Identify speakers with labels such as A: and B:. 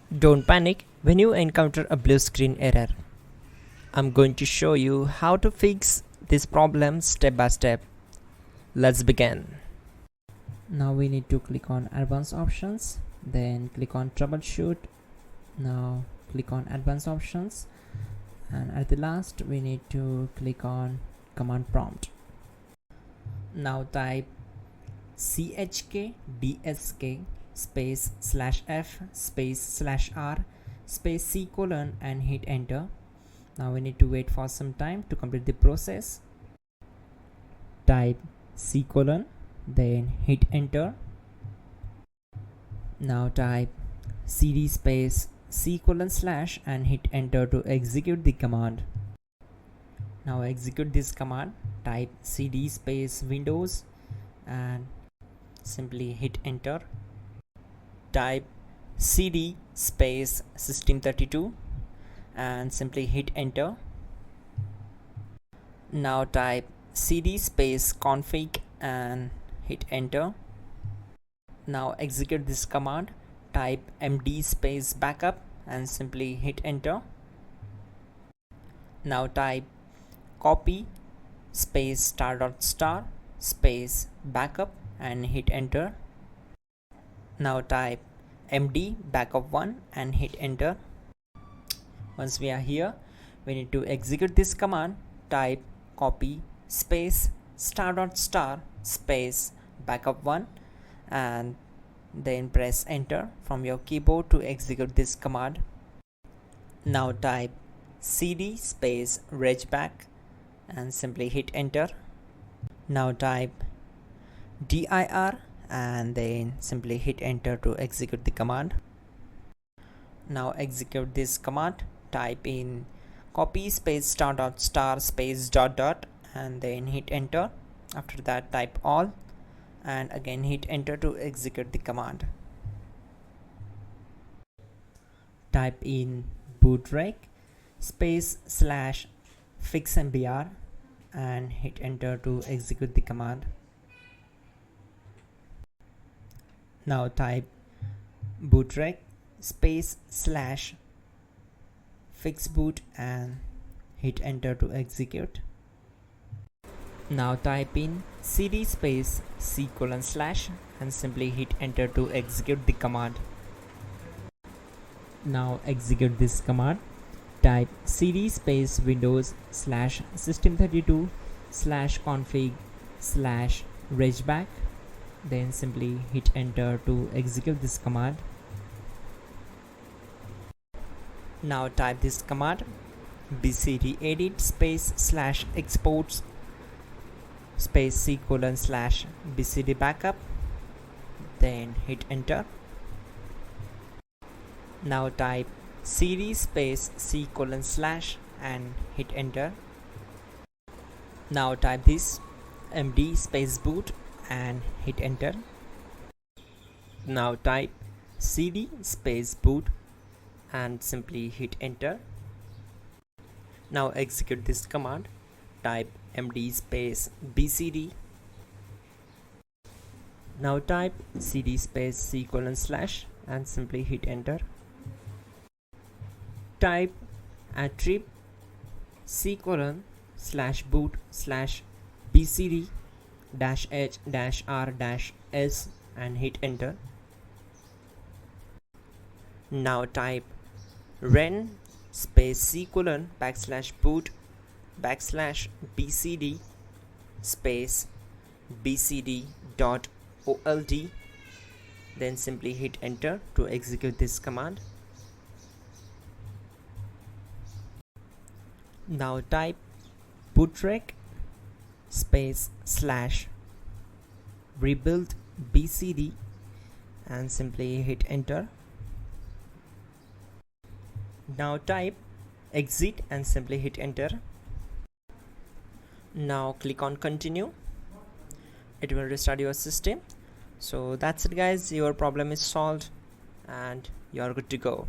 A: Don't panic when you encounter a blue screen error. I'm going to show you how to fix this problem step by step. Let's begin.
B: Now we need to click on advanced options, then click on troubleshoot. Now click on advanced options, and at the last we need to click on command prompt. Now type chkdsk space /f space /r space c : and hit enter. Now we need to wait for some time to complete the process. Type c : then hit enter. Now type cd space c : / and hit enter to execute the command. Now execute this command. Type cd space windows and simply hit enter. Type cd space system32 and simply hit enter. Now type cd space config and hit enter. Now execute this command. Type md space backup and simply hit enter. Now type copy space *** space backup and hit enter. Now type md backup1 and hit enter. Once we are here, we need to execute this command. Type copy space ** space backup1 and then press enter from your keyboard to execute this command. Now type cd space regback and simply hit enter. Now type dir and then simply hit enter to execute the command. Now execute this command. Type in copy space ** space ... and then hit enter. After that type all and again hit enter to execute the command. Type in bootrec space /fixmbr and hit enter to execute the command. Now type bootrec space /fixboot and hit enter to execute. Now type in cd space c : / and simply hit enter to execute the command. Now execute this command. Type cd space windows /system32 /config /regback, then simply hit enter to execute this command. Now type this command bcdedit space /exports space c : / bcd backup, then hit enter. Now type cd space c : / and hit enter. Now type this md space boot and hit enter. Now type cd space boot and simply hit enter. Now execute this command. Type md space bcd. Now type cd space c : / and simply hit enter. Type attrib c : / boot /bcd -h -r -s and hit enter. Now type ren space c : / boot /bcd space bcd.old, then simply hit enter to execute this command. Now type bootrec space /rebuildbcd and simply hit enter. Now type exit and simply hit enter. Now click on continue. It will restart your system. So that's it guys, your problem is solved and you are good to go.